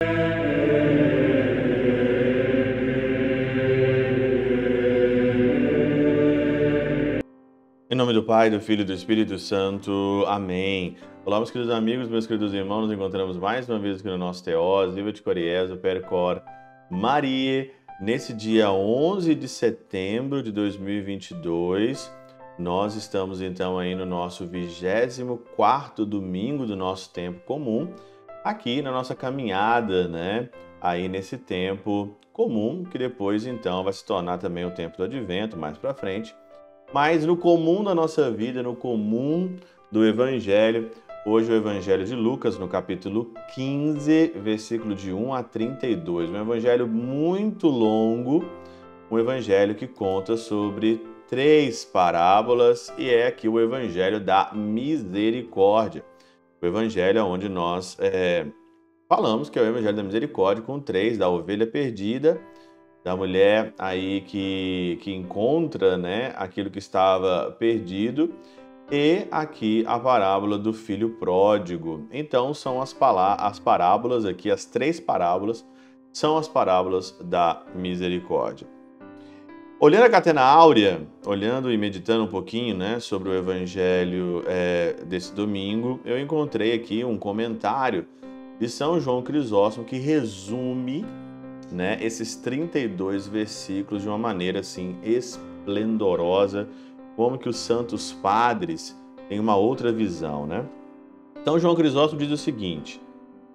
Em nome do Pai, do Filho e do Espírito Santo. Amém. Olá, meus queridos amigos, meus queridos irmãos, nos encontramos mais uma vez aqui no nosso Teós, Viva de Coriésio, Percor, Maria, nesse dia 11 de setembro de 2022. Nós estamos então aí no nosso 24º domingo do nosso tempo comum, aqui na nossa caminhada, né? Aí nesse tempo comum, que depois então vai se tornar também o tempo do Advento, mais para frente. Mas no comum da nossa vida, no comum do Evangelho, hoje o Evangelho de Lucas, no capítulo 15, versículo de 1 a 32. Um evangelho muito longo, um evangelho que conta sobre 3 parábolas e é aqui o Evangelho da Misericórdia. O Evangelho onde nós falamos que é o Evangelho da Misericórdia com 3, da ovelha perdida, da mulher aí que encontra, né, aquilo que estava perdido, e aqui a parábola do filho pródigo. Então são as parábolas aqui, as 3 parábolas, são as parábolas da misericórdia. Olhando a Catena Áurea, olhando e meditando um pouquinho, né, sobre o evangelho desse domingo, eu encontrei aqui um comentário de São João Crisóstomo que resume, né, esses 32 versículos de uma maneira assim esplendorosa, como que os santos padres têm uma outra visão, né? Então João Crisóstomo diz o seguinte: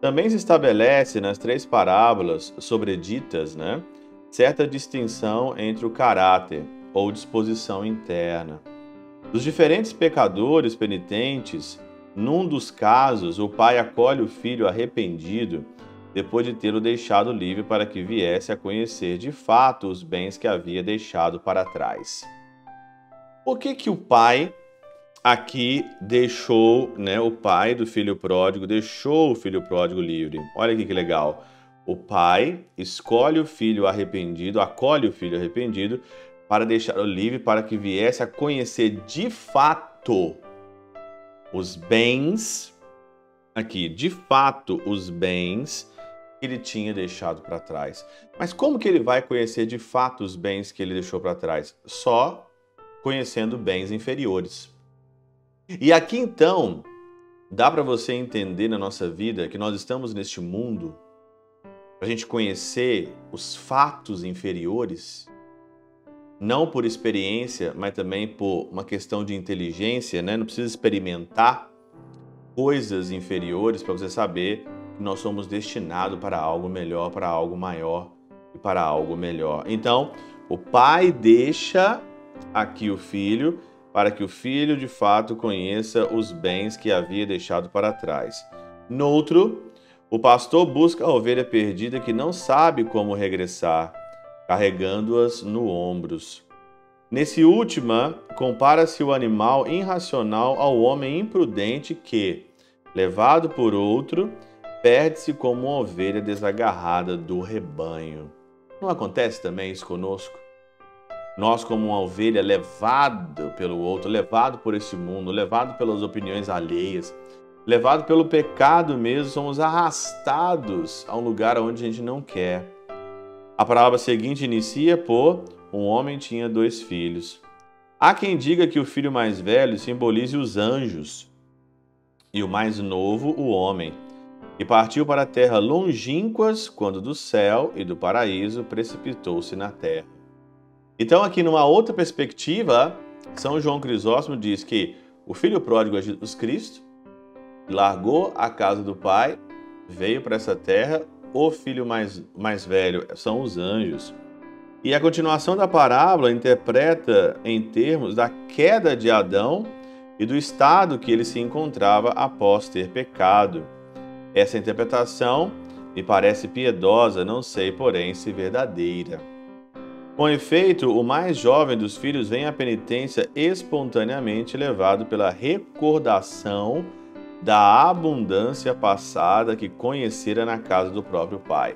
também se estabelece nas 3 parábolas sobreditas, né, certa distinção entre o caráter ou disposição interna dos diferentes pecadores penitentes. Num dos casos, o pai acolhe o filho arrependido depois de tê-lo deixado livre para que viesse a conhecer de fato os bens que havia deixado para trás. Por que o pai aqui deixou, né, o pai do filho pródigo deixou o filho pródigo livre? Olha aqui que legal. O pai escolhe o filho arrependido, acolhe o filho arrependido para deixá-lo livre para que viesse a conhecer de fato os bens, aqui, de fato os bens que ele tinha deixado para trás. Mas como que ele vai conhecer de fato os bens que ele deixou para trás? Só conhecendo bens inferiores. E aqui então, dá para você entender na nossa vida que nós estamos neste mundo para a gente conhecer os fatos inferiores, não por experiência, mas também por uma questão de inteligência, né? Não precisa experimentar coisas inferiores para você saber que nós somos destinados para algo melhor, para algo maior e para algo melhor. Então, o pai deixa aqui o filho para que o filho de fato conheça os bens que havia deixado para trás. Noutro, o pastor busca a ovelha perdida que não sabe como regressar, carregando-as no ombros. Nesse último, compara-se o animal irracional ao homem imprudente que, levado por outro, perde-se como uma ovelha desagarrada do rebanho. Não acontece também isso conosco? Nós, como uma ovelha levado pelo outro, levado por esse mundo, levado pelas opiniões alheias, levado pelo pecado mesmo, somos arrastados a um lugar onde a gente não quer. A parábola seguinte inicia por: um homem tinha 2 filhos. Há quem diga que o filho mais velho simbolize os anjos e o mais novo o homem, e partiu para a terra longínquas quando do céu e do paraíso precipitou-se na terra. Então aqui numa outra perspectiva, São João Crisóstomo diz que o filho pródigo é Jesus Cristo, largou a casa do pai, veio para essa terra. O filho mais velho são os anjos. E a continuação da parábola interpreta em termos da queda de Adão e do estado que ele se encontrava após ter pecado. Essa interpretação me parece piedosa, não sei, porém, se verdadeira. Com efeito, o mais jovem dos filhos vem à penitência espontaneamente levado pela recordação da abundância passada que conhecera na casa do próprio pai.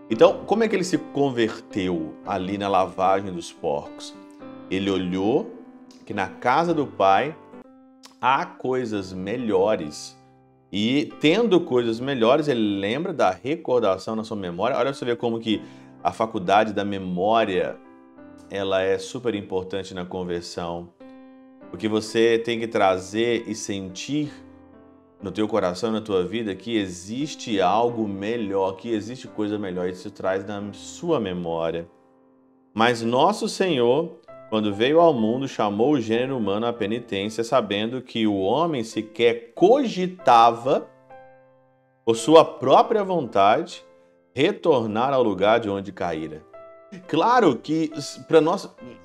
Então, como é que ele se converteu ali na lavagem dos porcos? Ele olhou que na casa do pai há coisas melhores E tendo coisas melhores, ele lembra da recordação na sua memória. Olha pra você ver como que a faculdade da memória, ela é super importante na conversão. Porque você tem que trazer e sentir no teu coração, na tua vida, que existe algo melhor, que existe coisa melhor. Isso traz na sua memória. Mas nosso Senhor, quando veio ao mundo, chamou o gênero humano à penitência, sabendo que o homem sequer cogitava, por sua própria vontade, retornar ao lugar de onde caíra. Claro que para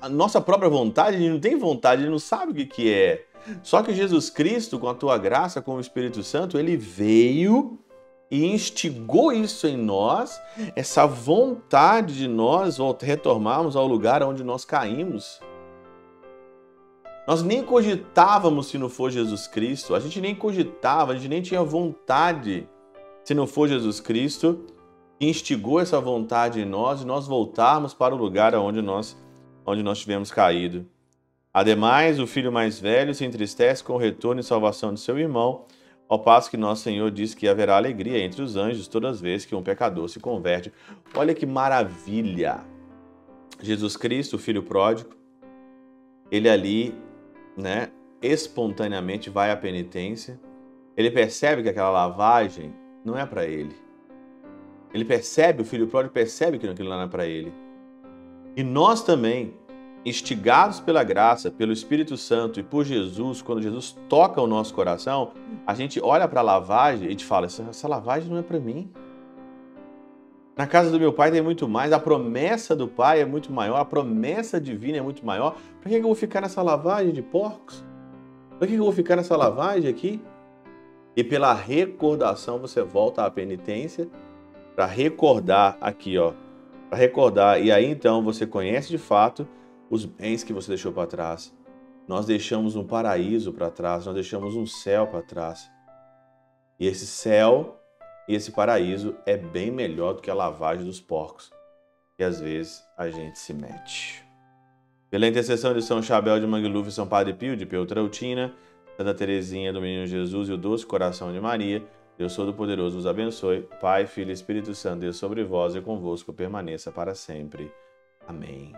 a nossa própria vontade, ele não tem vontade, ele não sabe o que é. Só que Jesus Cristo, com a tua graça, com o Espírito Santo, ele veio e instigou isso em nós, essa vontade de nós retornarmos ao lugar onde nós caímos. Nós nem cogitávamos se não for Jesus Cristo, a gente nem cogitava, a gente nem tinha vontade se não for Jesus Cristo, que instigou essa vontade em nós e nós voltarmos para o lugar onde nós tivemos caído. Ademais, o filho mais velho se entristece com o retorno e salvação de seu irmão, ao passo que nosso Senhor diz que haverá alegria entre os anjos todas as vezes que um pecador se converte. Olha que maravilha! Jesus Cristo, o Filho pródigo, ele ali, espontaneamente vai à penitência. Ele percebe que aquela lavagem não é para ele. Ele percebe, o Filho pródigo percebe que aquilo não é para ele. E nós também, instigados pela graça, pelo Espírito Santo e por Jesus, quando Jesus toca o nosso coração, a gente olha para a lavagem e a gente fala, essa lavagem não é para mim. Na casa do meu Pai tem muito mais, a promessa do Pai é muito maior, a promessa divina é muito maior. Para que eu vou ficar nessa lavagem de porcos? Para que eu vou ficar nessa lavagem aqui? E pela recordação você volta à penitência para recordar aqui, para recordar. E aí então você conhece de fato os bens que você deixou para trás. Nós deixamos um paraíso para trás, nós deixamos um céu para trás. E esse céu e esse paraíso é bem melhor do que a lavagem dos porcos, que às vezes a gente se mete. Pela intercessão de São Chabel de Mangluf, São Padre Pio de Pietrelcina, Santa Teresinha do Menino Jesus e o Doce Coração de Maria, Deus Todo-Poderoso vos abençoe. Pai, Filho e Espírito Santo, Deus sobre vós e convosco permaneça para sempre. Amém.